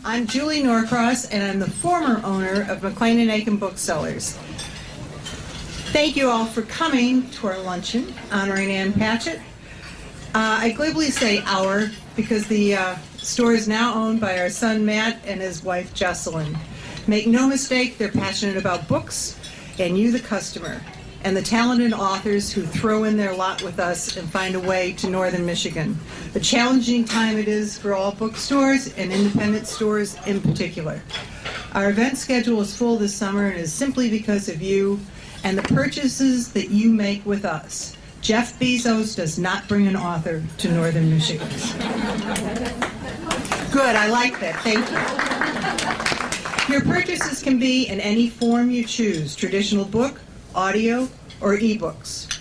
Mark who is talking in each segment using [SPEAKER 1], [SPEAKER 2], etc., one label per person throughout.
[SPEAKER 1] I'm Julie Norcross, and I'm the former owner of McLean and Aiken Booksellers. Thank you all for coming to our luncheon honoring Ann Patchett. I glibly say our because the store is now owned by our son Matt and his wife Jocelyn. Make no mistake, they're passionate about books and you, the customer, and the talented authors who throw in their lot with us and find a way to northern Michigan. A challenging time it is for all bookstores and independent stores in particular. Our event schedule is full this summer and is simply because of you and the purchases that you make with us. Jeff Bezos does not bring an author to northern Michigan. Good, I like that, thank you. Your purchases can be in any form you choose, traditional book, audio, or ebooks.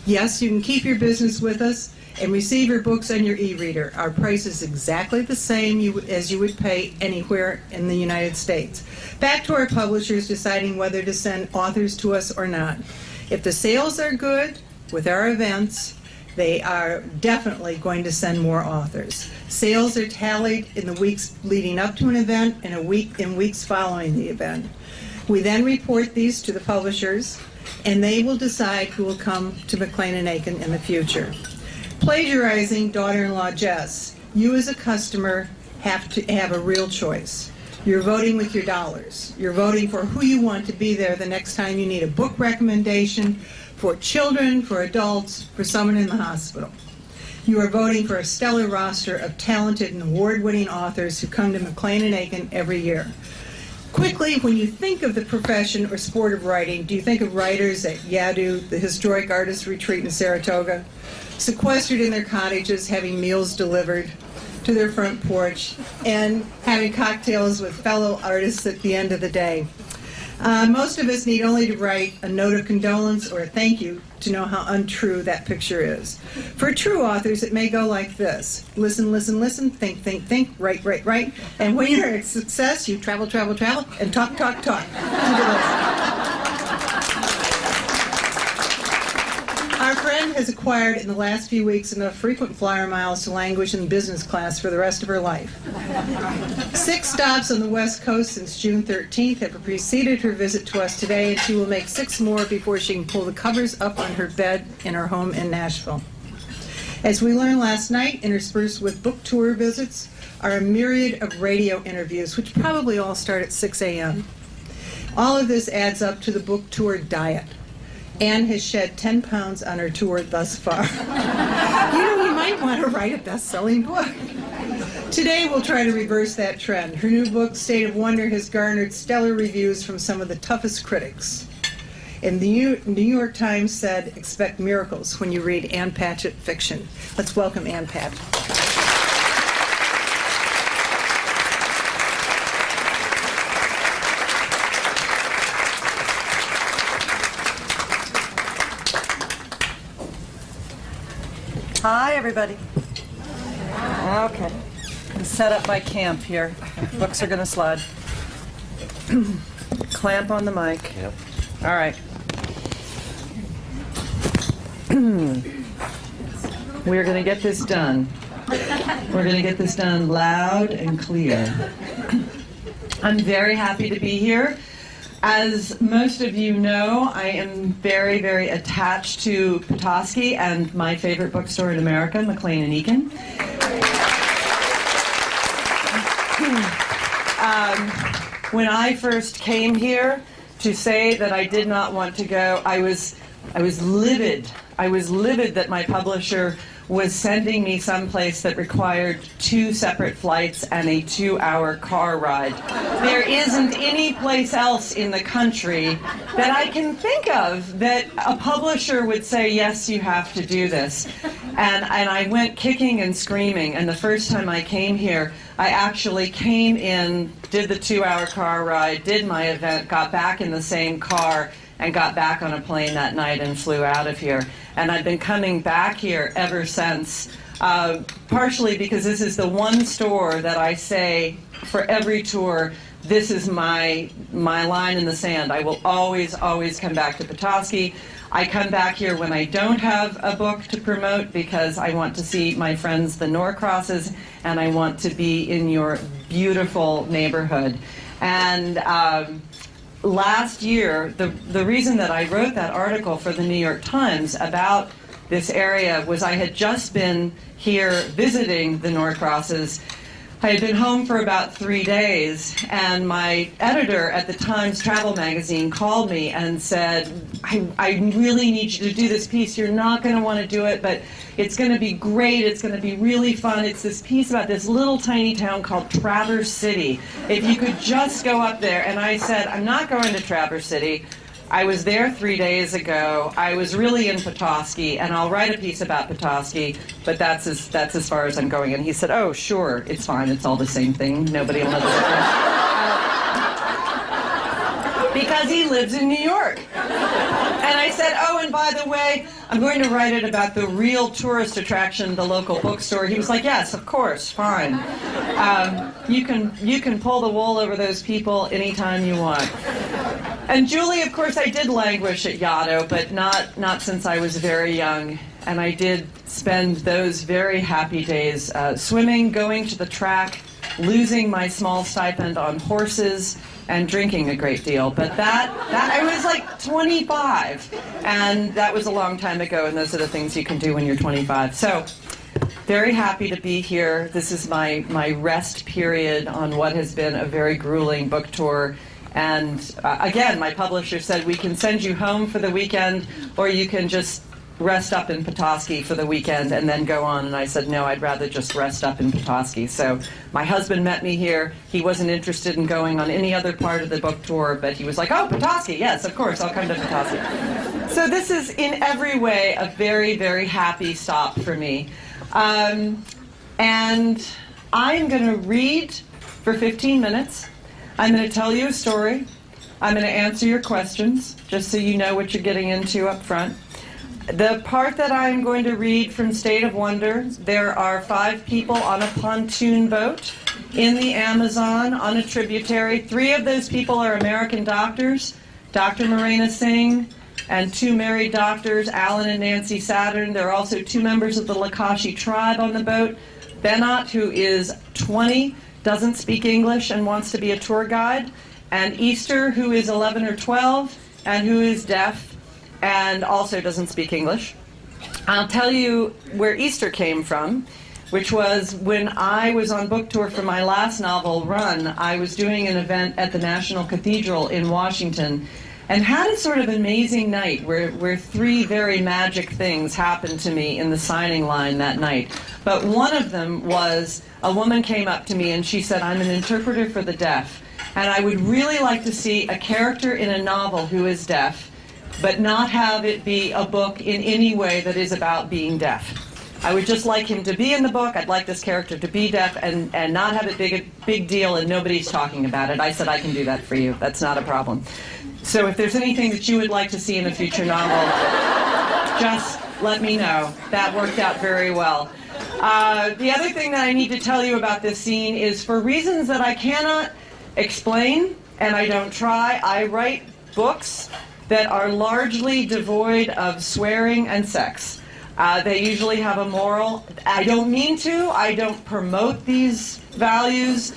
[SPEAKER 1] Yes, you can keep your business with us and receive your books on your e-reader. Our price is exactly the same as you would pay anywhere in the United States. Back to our publishers deciding whether to send authors to us or not. If the sales are good with our events, they are definitely going to send more authors. Sales are tallied in the weeks leading up to an event and in weeks following the event. We then report these to the publishers, and they will decide who will come to McLean and Aiken in the future. Plagiarizing daughter-in-law Jess, you as a customer have to have a real choice. You're voting with your dollars. You're voting for who you want to be there the next time you need a book recommendation for children, for adults, for someone in the hospital. You are voting for a stellar roster of talented and award-winning authors who come to McLean and Aiken every year. Quickly, when you think of the profession or sport of writing, do you think of writers at Yadu, the historic artist retreat in Saratoga, sequestered in their cottages, having meals delivered to their front porch, and having cocktails with fellow artists at the end of the day? Most of us need only to write a note of condolence or a thank you to know how untrue that picture is. For true authors, it may go like this. Listen, listen, listen, think, think, think, write, write, write, and when you're a success, you travel, travel, travel, and talk, talk, talk. Our friend has acquired in the last few weeks enough frequent flyer miles to languish in business class for the rest of her life. 6 stops on the West Coast since June 13th have preceded her visit to us today, and she will make 6 more before she can pull the covers up on her bed in her home in Nashville. As we learned last night, interspersed with book tour visits, are a myriad of radio interviews, which probably all start at 6 a.m. All of this adds up to the book tour diet. Ann has shed 10 pounds on her tour thus far. You might want to write a best-selling book. Today we'll try to reverse that trend. Her new book, State of Wonder, has garnered stellar reviews from some of the toughest critics. And the New York Times said, expect miracles when you read Ann Patchett fiction. Let's welcome Ann Patchett.
[SPEAKER 2] Hi, everybody. Okay. Set up my camp here. Books are going to slide. Clamp on the mic.
[SPEAKER 3] Yep.
[SPEAKER 2] All right. We're going to get this done. We're going to get this done loud and clear. I'm very happy to be here. As most of you know, I am very, very attached to Petoskey and my favorite bookstore in America, McLean and Aiken. When I first came here, to say that I did not want to go, I was livid. I was livid that my publisher was sending me someplace that required 2 separate flights and a 2-hour car ride. There isn't any place else in the country that I can think of that a publisher would say, yes, you have to do this. And I went kicking and screaming, and the first time I came here, I actually came in, did the 2-hour car ride, did my event, got back in the same car, and got back on a plane that night and flew out of here. And I've been coming back here ever since, partially because this is the one store that I say for every tour, this is my line in the sand. I will always, always come back to Petoskey. I come back here when I don't have a book to promote because I want to see my friends, the Norcrosses, and I want to be in your beautiful neighborhood. And last year, the reason that I wrote that article for the New York Times about this area was I had just been here visiting the Norcrosses. I had been home for about 3 days, and my editor at the Times Travel magazine called me and said, I really need you to do this piece. You're not going to want to do it, but it's going to be great. It's going to be really fun. It's this piece about this little tiny town called Traverse City. If you could just go up there. And I said, I'm not going to Traverse City. I was there 3 days ago. I was really in Petoskey, and I'll write a piece about Petoskey, but that's as far as I'm going. And he said, oh, sure, it's fine. It's all the same thing. Nobody will know the difference. Because he lives in New York. And I said, oh, and by the way, I'm going to write it about the real tourist attraction, the local bookstore. He was like, yes, of course, fine. You can pull the wool over those people anytime you want. And Julie, of course, I did languish at Yaddo, but not since I was very young. And I did spend those very happy days swimming, going to the track, losing my small stipend on horses, and drinking a great deal. But that I was like 25, and that was a long time ago, and those are the things you can do when you're 25. So, very happy to be here. This is my rest period on what has been a very grueling book tour. And again, my publisher said, we can send you home for the weekend, or you can just rest up in Petoskey for the weekend and then go on. And I said, no, I'd rather just rest up in Petoskey. So my husband met me here. He wasn't interested in going on any other part of the book tour, but he was like, oh, Petoskey, yes, of course, I'll come to Petoskey. So this is in every way a very, very happy stop for me. And I'm going to read for 15 minutes. I'm going to tell you a story. I'm going to answer your questions, just so you know what you're getting into up front. The part that I'm going to read from State of Wonder, there are 5 people on a pontoon boat in the Amazon on a tributary. 3 of those people are American doctors, Dr. Morena Singh, and 2 married doctors, Alan and Nancy Saturn. There are also 2 members of the Lakashi tribe on the boat. Benot, who is 20, doesn't speak English and wants to be a tour guide, and Easter, who is 11 or 12 and who is deaf and also doesn't speak English. I'll tell you where Easter came from, which was when I was on book tour for my last novel, Run. I was doing an event at the National Cathedral in Washington and had a sort of amazing night where 3 very magic things happened to me in the signing line that night. But one of them was a woman came up to me and she said, I'm an interpreter for the deaf, and I would really like to see a character in a novel who is deaf, but not have it be a book in any way that is about being deaf. I would just like him to be in the book. I'd like this character to be deaf and not have it big deal and nobody's talking about it. I said, I can do that for you. That's not a problem. So if there's anything that you would like to see in a future novel, just let me know. That worked out very well. The other thing that I need to tell you about this scene is, for reasons that I cannot explain, and I don't try, I write books that are largely devoid of swearing and sex. They usually have a moral. I don't mean to. I don't promote these values.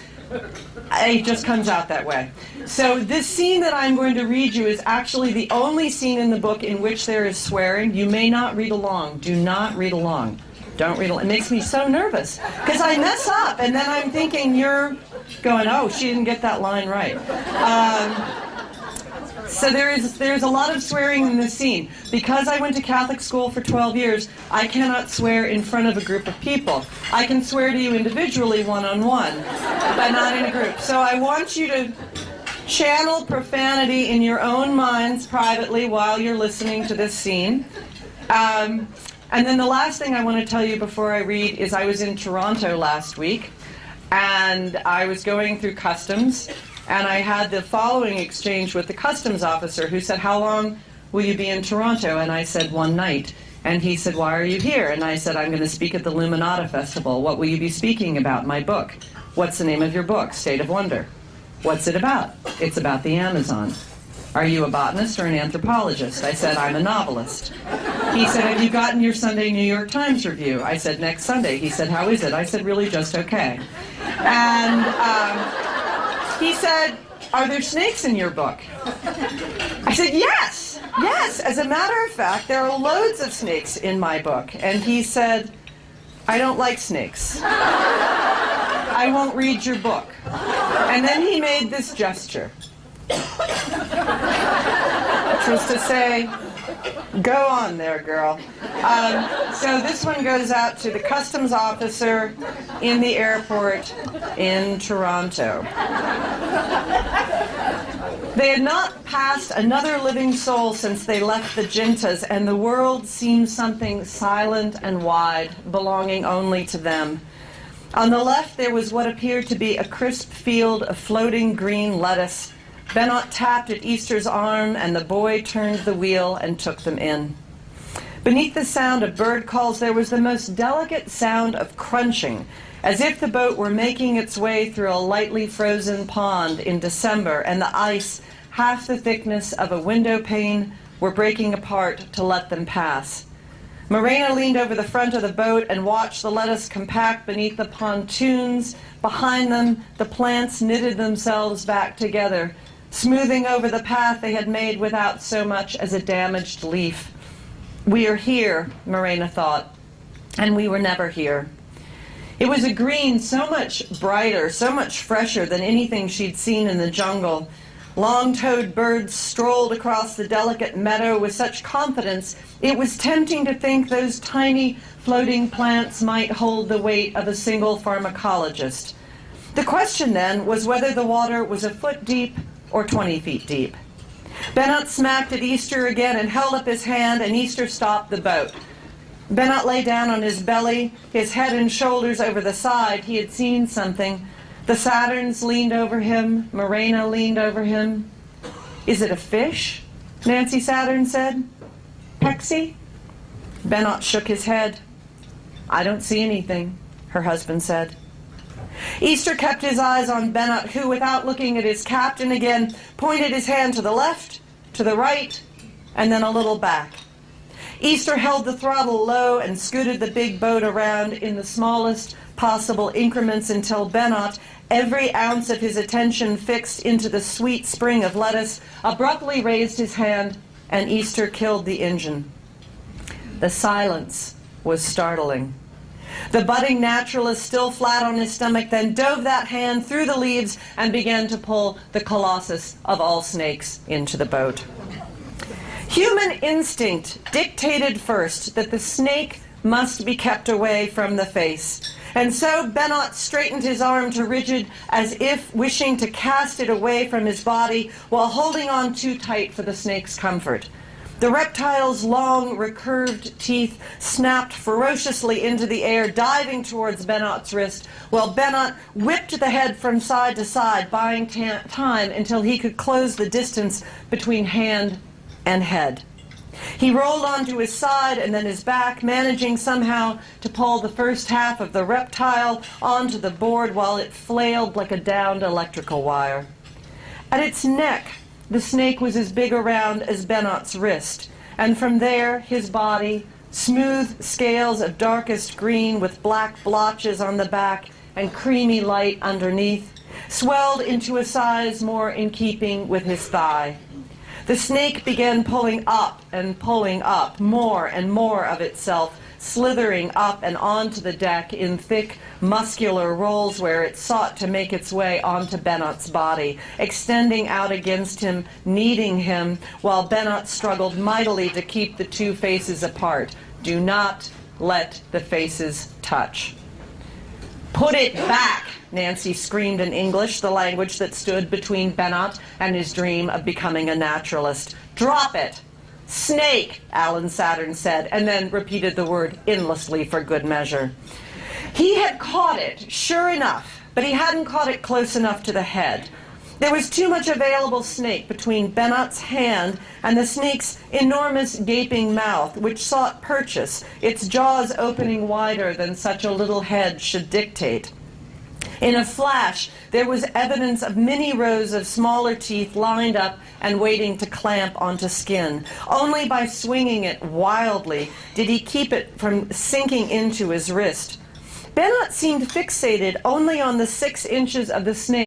[SPEAKER 2] It just comes out that way. So this scene that I'm going to read you is actually the only scene in the book in which there is swearing. You may not read along. Do not read along. Don't read along. It makes me so nervous because I mess up and then I'm thinking you're going, oh, she didn't get that line right. So there's a lot of swearing in this scene. Because I went to Catholic school for 12 years, I cannot swear in front of a group of people. I can swear to you individually, one-on-one, but not in a group. So I want you to channel profanity in your own minds privately while you're listening to this scene. And then the last thing I want to tell you before I read is I was in Toronto last week, and I was going through customs, and I had the following exchange with the customs officer who said, how long will you be in Toronto? And I said, 1 night. And he said, why are you here? And I said, I'm going to speak at the Luminata Festival. What will you be speaking about? My book. What's the name of your book? State of Wonder. What's it about? It's about the Amazon. "Are you a botanist or an anthropologist?" I said, "I'm a novelist." He said, "Have you gotten your Sunday New York Times review?" I said, "Next Sunday." He said, "How is it?" I said, "Really just okay." And he said, "Are there snakes in your book?" I said, "Yes, yes. As a matter of fact, there are loads of snakes in my book." And he said, "I don't like snakes. I won't read your book." And then he made this gesture, which was to say, "Go on there, girl." So this one goes out to the customs officer in the airport in Toronto. They had not passed another living soul since they left the Jintas, and the world seemed something silent and wide, belonging only to them. On the left, there was what appeared to be a crisp field of floating green lettuce. Bennett tapped at Easter's arm, and the boy turned the wheel and took them in. Beneath the sound of bird calls, there was the most delicate sound of crunching, as if the boat were making its way through a lightly frozen pond in December, and the ice, half the thickness of a window pane, were breaking apart to let them pass. Morena leaned over the front of the boat and watched the lettuce compact beneath the pontoons. Behind them, the plants knitted themselves back together, smoothing over the path they had made without so much as a damaged leaf. "We are here," Morena thought, "and we were never here." It was a green so much brighter, so much fresher than anything she'd seen in the jungle. Long-toed birds strolled across the delicate meadow with such confidence it was tempting to think those tiny floating plants might hold the weight of a single pharmacologist. The question then was whether the water was a foot deep or 20 feet deep. Bennett smacked at Easter again and held up his hand, and Easter stopped the boat. Bennett lay down on his belly, his head and shoulders over the side. He had seen something. The Saturns leaned over him. Morena leaned over him. "Is it a fish?" Nancy Saturn said. "Pexy?" Bennett shook his head. "I don't see anything," her husband said. Easter kept his eyes on Bennett, who, without looking at his captain again, pointed his hand to the left, to the right, and then a little back. Easter held the throttle low and scooted the big boat around in the smallest possible increments until Bennett, every ounce of his attention fixed into the sweet spring of lettuce, abruptly raised his hand, and Easter killed the engine. The silence was startling. The budding naturalist, still flat on his stomach, then dove that hand through the leaves and began to pull the colossus of all snakes into the boat. Human instinct dictated first that the snake must be kept away from the face. And so Bennett straightened his arm to rigid, as if wishing to cast it away from his body while holding on too tight for the snake's comfort. The reptile's long, recurved teeth snapped ferociously into the air, diving towards Bennett's wrist, while Bennett whipped the head from side to side, buying time until he could close the distance between hand and head. He rolled onto his side and then his back, managing somehow to pull the first half of the reptile onto the board while it flailed like a downed electrical wire. At its neck, the snake was as big around as Bennett's wrist, and from there his body, smooth scales of darkest green with black blotches on the back and creamy light underneath, swelled into a size more in keeping with his thigh. The snake began pulling up, more and more of itself, slithering up and onto the deck in thick, muscular rolls where it sought to make its way onto Bennett's body, extending out against him, kneading him, while Bennett struggled mightily to keep the two faces apart. "Do not let the faces touch." "Put it back!" Nancy screamed in English, the language that stood between Bennett and his dream of becoming a naturalist. "Drop it!" "Snake," Alan Saturn said, and then repeated the word endlessly for good measure. He had caught it, sure enough, but he hadn't caught it close enough to the head. There was too much available snake between Bennett's hand and the snake's enormous gaping mouth, which sought purchase, its jaws opening wider than such a little head should dictate. In a flash, there was evidence of many rows of smaller teeth lined up and waiting to clamp onto skin. Only by swinging it wildly did he keep it from sinking into his wrist. Bennett seemed fixated only on the 6 inches of the snake.